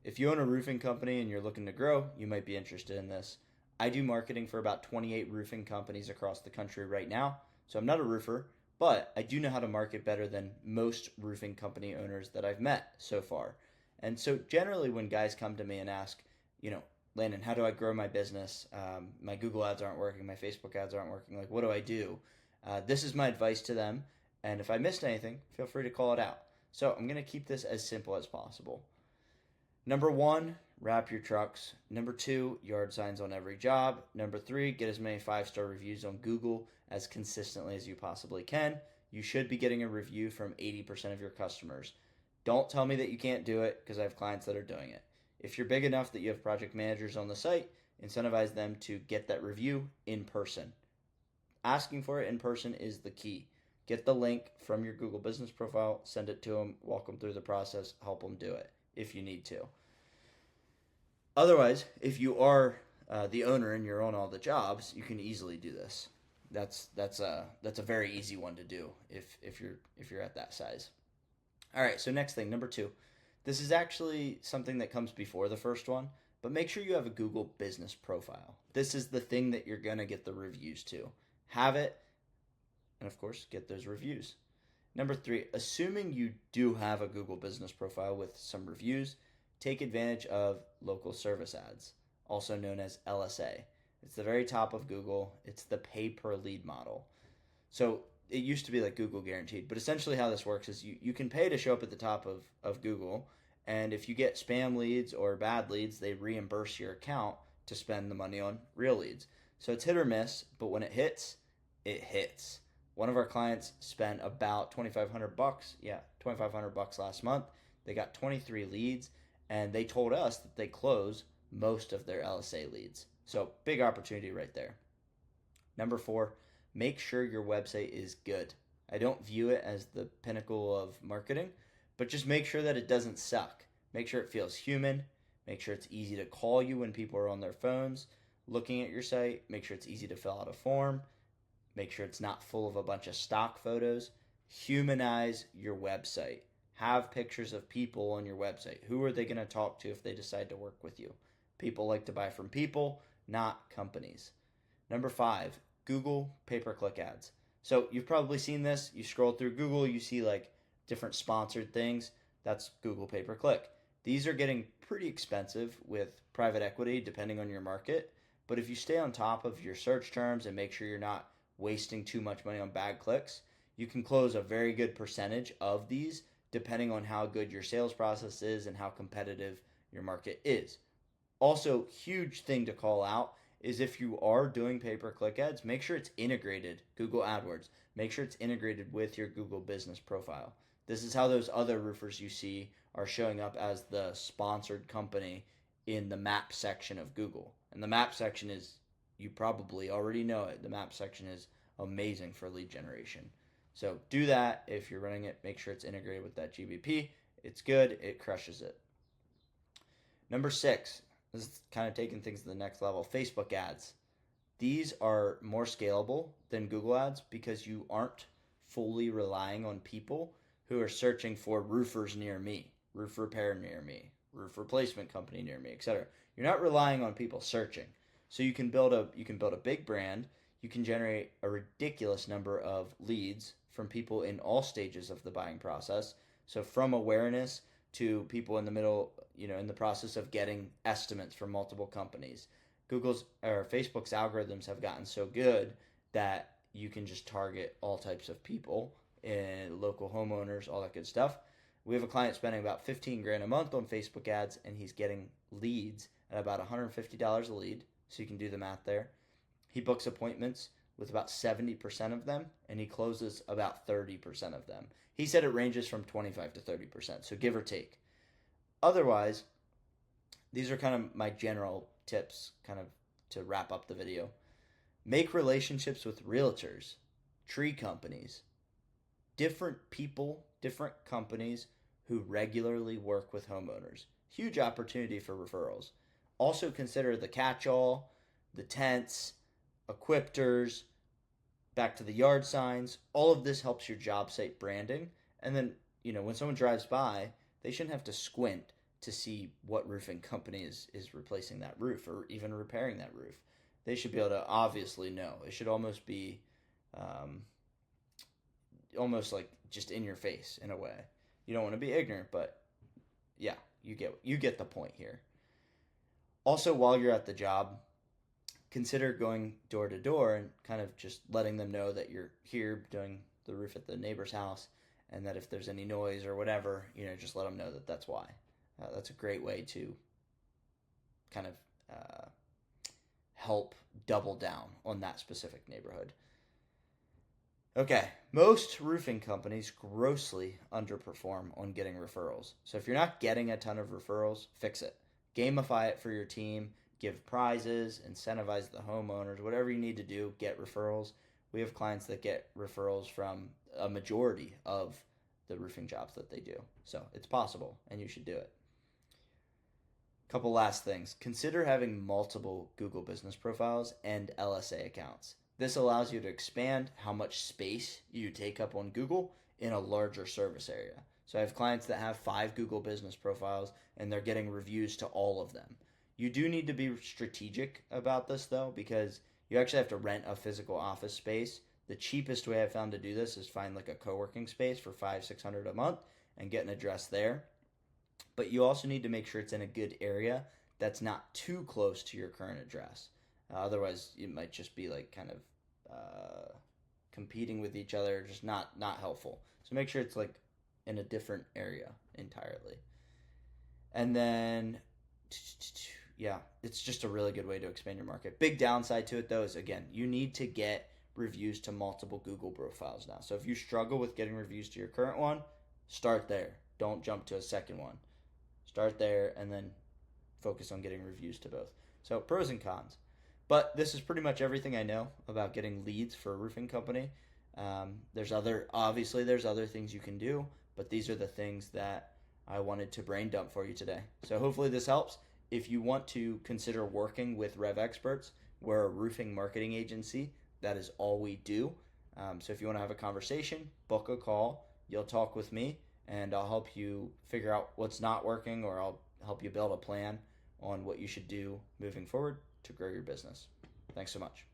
If you own a roofing company and you're looking to grow, you might be interested in this. I do marketing for about 28 roofing companies across the country right now. So I'm not a roofer, but I do know how to market better than most roofing company owners that I've met so far. And so generally when guys come to me and ask, Landon, how do I grow my business? My Google ads aren't working, my Facebook ads aren't working. Like, what do I do? This is my advice to them. And if I missed anything, feel free to call it out. So I'm going to keep this as simple as possible. Number one, wrap your trucks. Number two, yard signs on every job. Number three, get as many 5-star reviews on Google as consistently as you possibly can. You should be getting a review from 80% of your customers. Don't tell me that you can't do it, because I have clients that are doing it. If you're big enough that you have project managers on the site, incentivize them to get that review in person. Asking for it in person is the key. Get the link from your Google business profile, send it to them, walk them through the process, help them do it if you need to. Otherwise, if you are the owner and you own all the jobs, you can easily do this. That's a very easy one to do if you're at that size. All right, so next thing, number two. This is actually something that comes before the first one, but make sure you have a Google business profile. This is the thing that you're going to get the reviews to. Have it, and of course, get those reviews. Number three, assuming you do have a Google business profile with some reviews, take advantage of local service ads, also known as LSA. It's the very top of Google. It's the pay per lead model. So it used to be like Google Guaranteed, but essentially how this works is you can pay to show up at the top of Google, and if you get spam leads or bad leads, they reimburse your account to spend the money on real leads. So it's hit or miss, but when it hits, it hits. One of our clients spent about $2,500. Yeah, $2,500 last month. They got 23 leads, and they told us that they close most of their LSA leads. So big opportunity right there. Number four, make sure your website is good. I don't view it as the pinnacle of marketing, but just make sure that it doesn't suck. Make sure it feels human. Make sure it's easy to call you when people are on their phones looking at your site. Make sure it's easy to fill out a form. Make sure it's not full of a bunch of stock photos. Humanize your website. Have pictures of people on your website. Who are they going to talk to if they decide to work with you? People like to buy from people, not companies. Number five, Google pay-per-click ads. So you've probably seen this. You scroll through Google, you see like different sponsored things. That's Google pay-per-click. These are getting pretty expensive with private equity depending on your market. But if you stay on top of your search terms and make sure you're not wasting too much money on bad clicks, you can close a very good percentage of these depending on how good your sales process is and how competitive your market is. Also, huge thing to call out is if you are doing pay-per-click ads, make sure it's integrated, Google AdWords. Make sure it's integrated with your Google business profile. This is how those other roofers you see are showing up as the sponsored company in the map section of Google. And the map section is, you probably already know it, the map section is amazing for lead generation. So do that if you're running it. Make sure it's integrated with that GBP. It's good. It crushes it. Number six, this is kind of taking things to the next level. Facebook ads. These are more scalable than Google ads because you aren't fully relying on people who are searching for roofers near me, roof repair near me, roof replacement company near me, etc. You're not relying on people searching. So you can build a big brand. You can generate a ridiculous number of leads from people in all stages of the buying process. So from awareness to people in the middle, in the process of getting estimates from multiple companies. Google's or Facebook's algorithms have gotten so good that you can just target all types of people and local homeowners, all that good stuff. We have a client spending about 15 grand a month on Facebook ads, and he's getting leads at about $150 a lead. So you can do the math there. He books appointments with about 70% of them, and he closes about 30% of them. He said it ranges from 25 to 30%, so give or take. Otherwise, these are kind of my general tips, kind of to wrap up the video. Make relationships with realtors, tree companies, different people, different companies who regularly work with homeowners. Huge opportunity for referrals. Also consider the catch-all, the tents, equipters, back to the yard signs. All of this helps your job site branding. And then, when someone drives by, they shouldn't have to squint to see what roofing company is replacing that roof or even repairing that roof. They should be able to obviously know. It should almost be um, almost like just in your face in a way. You don't want to be ignorant, but yeah, you get the point here. Also, while you're at the job, consider going door to door and kind of just letting them know that you're here doing the roof at the neighbor's house, and that if there's any noise or whatever, just let them know that that's why. That's a great way to kind of help double down on that specific neighborhood. Okay, most roofing companies grossly underperform on getting referrals. So if you're not getting a ton of referrals, fix it. Gamify it for your team, give prizes, incentivize the homeowners, whatever you need to do, get referrals. We have clients that get referrals from a majority of the roofing jobs that they do. So it's possible, and you should do it. Couple last things. Consider having multiple Google business profiles and LSA accounts. This allows you to expand how much space you take up on Google in a larger service area. So I have clients that have 5 Google business profiles and they're getting reviews to all of them. You do need to be strategic about this though, because you actually have to rent a physical office space. The cheapest way I've found to do this is find like a co-working space for $500-$600 a month and get an address there. But you also need to make sure it's in a good area that's not too close to your current address. Otherwise, it might just be like kind of competing with each other, just not helpful. So make sure it's like in a different area entirely. And then, yeah, it's just a really good way to expand your market. Big downside to it though is, again, you need to get reviews to multiple Google profiles now. So if you struggle with getting reviews to your current one, start there. Don't jump to a second one. Start there and then focus on getting reviews to both. So pros and cons. But this is pretty much everything I know about getting leads for a roofing company. There's other things you can do, but these are the things that I wanted to brain dump for you today. So hopefully this helps. If you want to consider working with Rev Experts, we're a roofing marketing agency. That is all we do. So if you want to have a conversation, book a call. You'll talk with me, and I'll help you figure out what's not working, or I'll help you build a plan on what you should do moving forward to grow your business. Thanks so much.